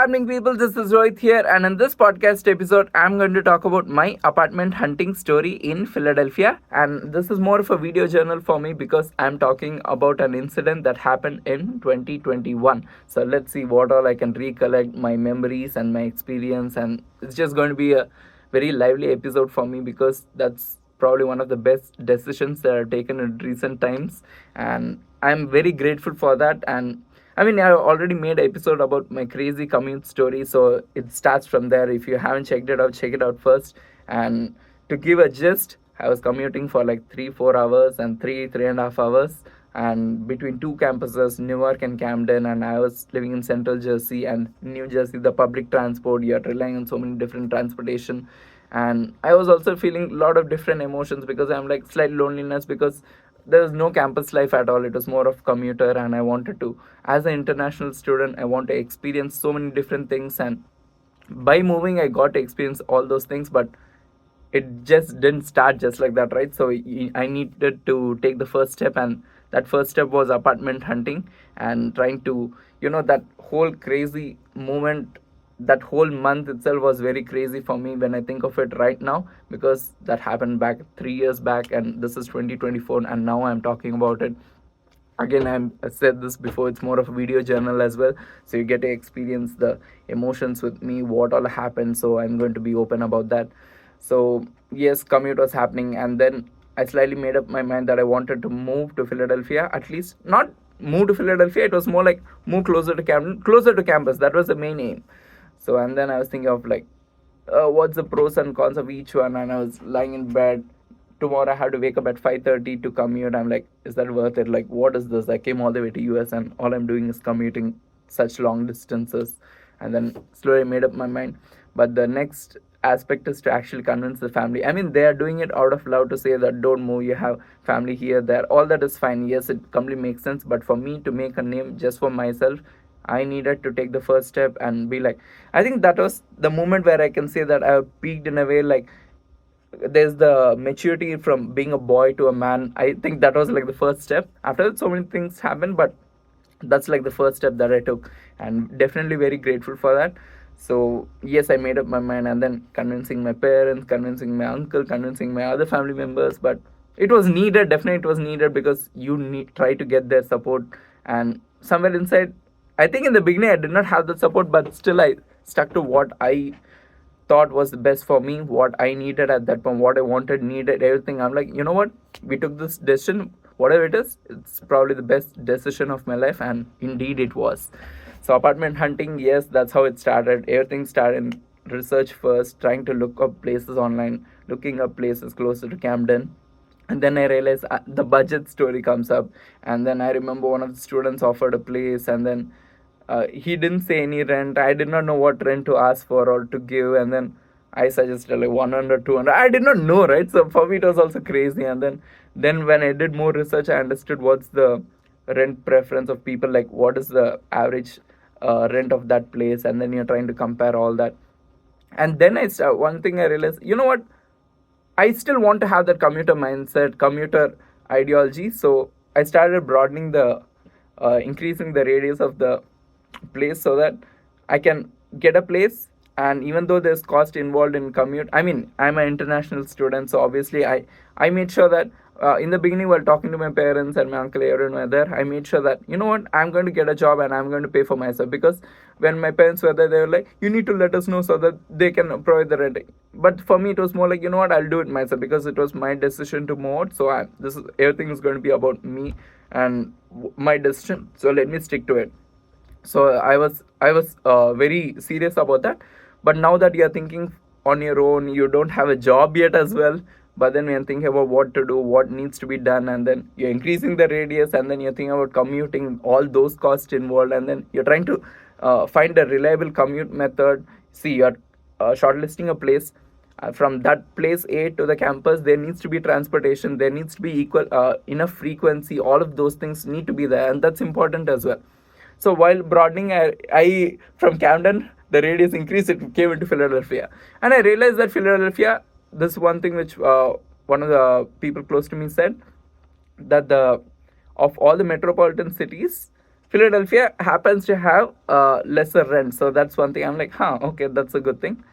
happening, people? This is Rohit here, and in this podcast episode, I'm going to talk about my apartment hunting story in Philadelphia. And this is more of a video journal for me because I'm talking about an incident that happened in 2021. So let's see what all I can recollect, my memories and my experience, and it's just going to be a very lively episode for me because that's probably one of the best decisions that I've taken in recent times, and I'm very grateful for that. And I mean, I already made an episode about my crazy commute story, so it starts from there. If you haven't checked it out, check it out first. And to give a gist, I was commuting for like 3-4 hours and 3.5 hours, and between two campuses, Newark and Camden. And I was living in Central Jersey and New Jersey. The public transport, you're relying on so many different transportation, and I was also feeling a lot of different emotions because I'm like slight loneliness because there was no campus life at all. It was more of commuter, and I wanted to, as an international student, I want to experience so many different things. And by moving, I got to experience all those things, but it just didn't start just like that, right? So I needed to take the first step, and that first step was apartment hunting and trying to, that whole crazy moment. That whole month itself was very crazy for me when I think of it right now, because that happened back 3 years back, and this is 2024, and now I'm talking about it again. I said this before, it's more of a video journal as well, so you get to experience the emotions with me, what all happened. So I'm going to be open about that. So yes, commute was happening, and then I slightly made up my mind that I wanted to move to Philadelphia. At least not move to Philadelphia, it was more like move closer to Camden, closer to campus. That was the main aim. So and then I was thinking of like, what's the pros and cons of each one. And I was lying in bed. Tomorrow I have to wake up at 5:30 to commute. I'm like, is that worth it? Like, what is this? I came all the way to US, and all I'm doing is commuting such long distances. And then slowly made up my mind. But the next aspect is to actually convince the family. I mean, they are doing it out of love to say that don't move, you have family here, there, all that is fine. Yes, it completely makes sense. But for me to make a name just for myself, I needed to take the first step and be like, I think that was the moment where I can say that I peaked in a way. Like, there's the maturity from being a boy to a man. I think that was like the first step. After that, so many things happened, but that's like the first step that I took, and definitely very grateful for that. So yes, I made up my mind, and then convincing my parents, convincing my uncle, convincing my other family members. But it was needed, definitely it was needed, because you need try to get their support. And somewhere inside, I think in the beginning I did not have the support, but still I stuck to what I thought was the best for me, what I needed at that point, what I wanted, needed, everything. I'm like, you know what? We took this decision, whatever it is, it's probably the best decision of my life, and indeed it was. So apartment hunting, yes, that's how it started. Everything started in research first, trying to look up places online, looking up places closer to Camden. And then I realized the budget story comes up. And then I remember one of the students offered a place, and then he didn't say any rent. I did not know what rent to ask for or to give. And then I suggested like 100, 200. I did not know, right? So for me, it was also crazy. And then when I did more research, I understood what's the rent preference of people, like what is the average rent of that place. And then you're trying to compare all that. And then one thing I realized, you know what? I still want to have that commuter mindset, commuter ideology. So I started broadening increasing the radius of the place so that I can get a place. And even though there's cost involved in commute, I mean, I'm an international student, so obviously I made sure that in the beginning, while talking to my parents and my uncle, everyone were there, I made sure that, you know what, I'm going to get a job and I'm going to pay for myself. Because when my parents were there, they were like, you need to let us know so that they can provide the rent. But for me, it was more like, you know what, I'll do it myself, because it was my decision to move out. So this is everything is going to be about me and my decision. So let me stick to it. So I was very serious about that. But now that you're thinking on your own, you don't have a job yet as well, but then you're thinking about what to do, what needs to be done, and then you're increasing the radius, and then you're thinking about commuting, all those costs involved, and then you're trying to find a reliable commute method. See, you're shortlisting a place. From that place A to the campus, there needs to be transportation, there needs to be equal enough frequency, all of those things need to be there, and that's important as well. So while broadening, I from Camden, the radius increased, it came into Philadelphia. And I realized that Philadelphia, this one thing which one of the people close to me said, that the of all the metropolitan cities, Philadelphia happens to have lesser rent, so that's one thing. I'm like, huh, okay, that's a good thing.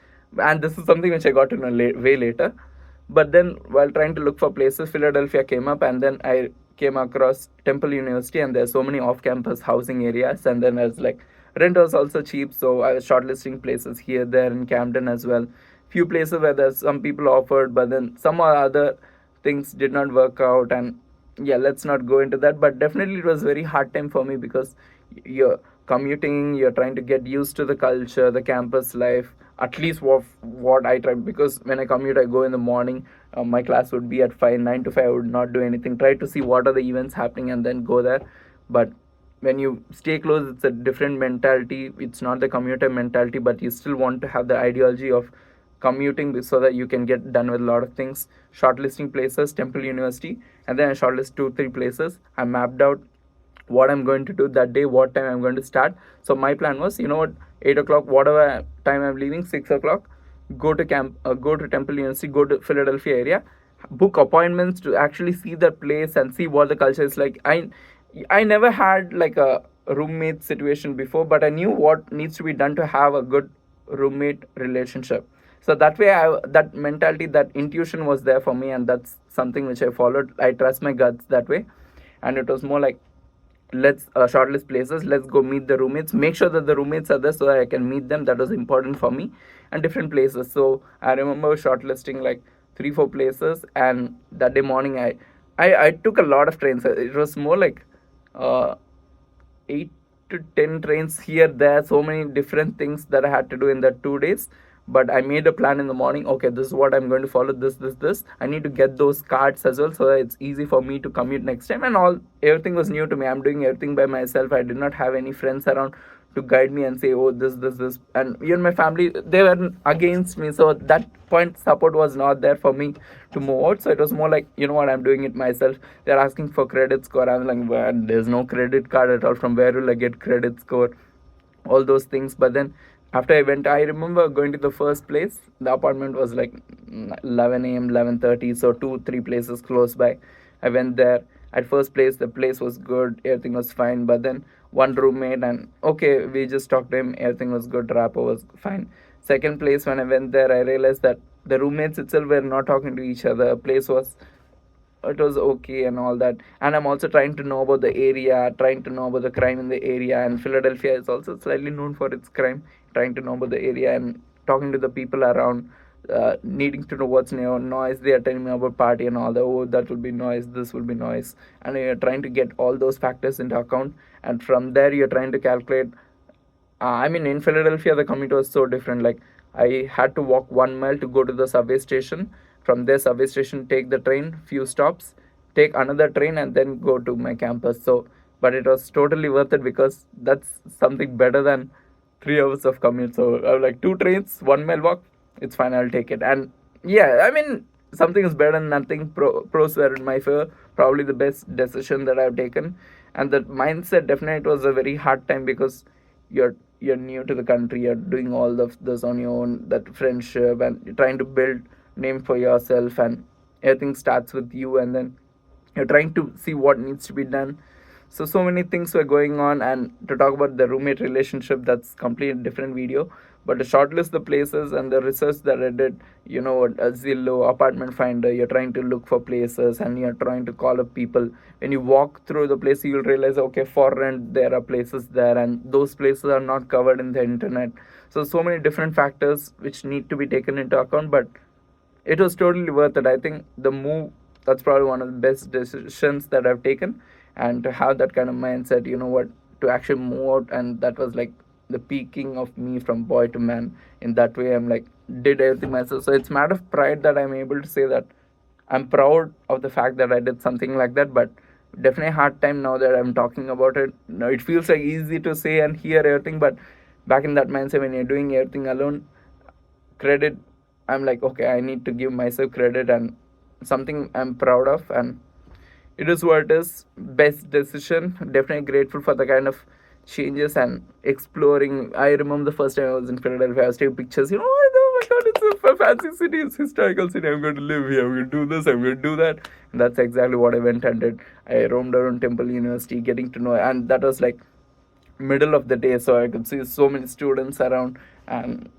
And this is something which I got to know way later. But then, while trying to look for places, Philadelphia came up, and then I came across Temple University, and there's so many off-campus housing areas. And then I was like, rent was also cheap, so I was shortlisting places here, there, in Camden as well. Few places where there's some people offered, but then some other things did not work out, and yeah, let's not go into that. But definitely, it was very hard time for me because you're commuting, you're trying to get used to the culture, the campus life. At least what I tried, because when I commute, I go in the morning. My class would be at 5, 9 to 5. I would not do anything. Try to see what are the events happening and then go there. But when you stay close, it's a different mentality. It's not the commuter mentality, but you still want to have the ideology of commuting so that you can get done with a lot of things. Shortlisting places, Temple University, and then I shortlist 2 3 places. I mapped out what I'm going to do that day, what time I'm going to start. So my plan was, 8 o'clock, whatever time I'm leaving, 6 o'clock, go to Temple University, go to Philadelphia area, book appointments to actually see the place and see what the culture is like. I never had like a roommate situation before, but I knew what needs to be done to have a good roommate relationship. So that way, that mentality, that intuition was there for me, and that's something which I followed. I trust my guts that way, and it was more like, let's shortlist places, let's go meet the roommates, make sure that the roommates are there so that I can meet them. That was important for me. And different places, so I remember shortlisting like 3 4 places. And that day morning, I took a lot of trains. It was more like uh, 8 to 10 trains here, there, so many different things that I had to do in that 2 days. But I made a plan in the morning. Okay, this is what I'm going to follow. This. I need to get those cards as well, so that it's easy for me to commute next time. And everything was new to me. I'm doing everything by myself. I did not have any friends around to guide me and say, oh, this. And even my family, they were against me. So at that point, support was not there for me to move out. So it was more like, you know what, I'm doing it myself. They're asking for credit score. I'm like, well, there's no credit card at all. From where will I get credit score? All those things. But then after I went, I remember going to the first place. The apartment was like 11 a.m., 11:30, so 2 3 places close by. I went there. At first place, the place was good, everything was fine. But then one roommate, and okay, we just talked to him, everything was good, rapport was fine. Second place, when I went there, I realized that the roommates itself were not talking to each other. Place was, it was okay and all that. And I'm also trying to know about the area, trying to know about the crime in the area. And Philadelphia is also slightly known for its crime. Trying to know about the area and talking to the people around, needing to know what's new noise. They are telling me about party and all that. Oh, that will be noise, this will be noise. And you're trying to get all those factors into account. And from there, you're trying to calculate. I mean, in Philadelphia, the commute was so different. Like, I had to walk 1 mile to go to the subway station. From there, subway station, take the train, few stops, take another train, and then go to my campus. So, but it was totally worth it because that's something better than 3 hours of commute. So, I was like, 2 trains, 1 mile walk, it's fine, I'll take it. And yeah, I mean, something is better than nothing. Pros were in my favor. Probably the best decision that I've taken. And the mindset, definitely, it was a very hard time because you're new to the country, you're doing all of this on your own, that friendship, and you're trying to build name for yourself, and everything starts with you. And then you're trying to see what needs to be done. So many things were going on. And to talk about the roommate relationship, that's completely different video. But to shortlist the places and the research that I did, a Zillow, apartment finder, you're trying to look for places and you're trying to call up people. When you walk through the place, you'll realize, okay, for rent there are places there, and those places are not covered in the internet. So many different factors which need to be taken into account. But it was totally worth it. I think the move, that's probably one of the best decisions that I've taken. And to have that kind of mindset, to actually move out. And that was like the peaking of me from boy to man. In that way, I'm like, did everything myself. So it's matter of pride that I'm able to say that I'm proud of the fact that I did something like that. But definitely hard time now that I'm talking about it. Now it feels like easy to say and hear everything, but back in that mindset, when you're doing everything alone, credit, I'm like, okay, I need to give myself credit and something I'm proud of. And it is what it is. Best decision. Definitely grateful for the kind of changes and exploring. I remember the first time I was in Philadelphia, I was taking pictures. Oh my god, it's a fancy city, it's a historical city. I'm going to live here. I'm going to do this. I'm going to do that. And that's exactly what I went and did. I roamed around Temple University, getting to know, and that was like middle of the day, so I could see so many students around. And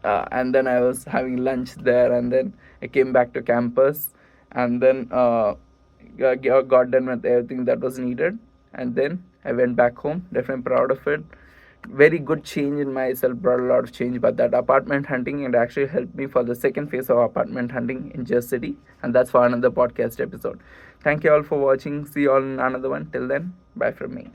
then I was having lunch there, and then I came back to campus, and then got done with everything that was needed, and then I went back home. Definitely proud of it. Very good change in myself, brought a lot of change. But that apartment hunting, it actually helped me for the second phase of apartment hunting in Jersey City, and that's for another podcast episode. Thank you all for watching. See you all in another one. Till then, bye from me.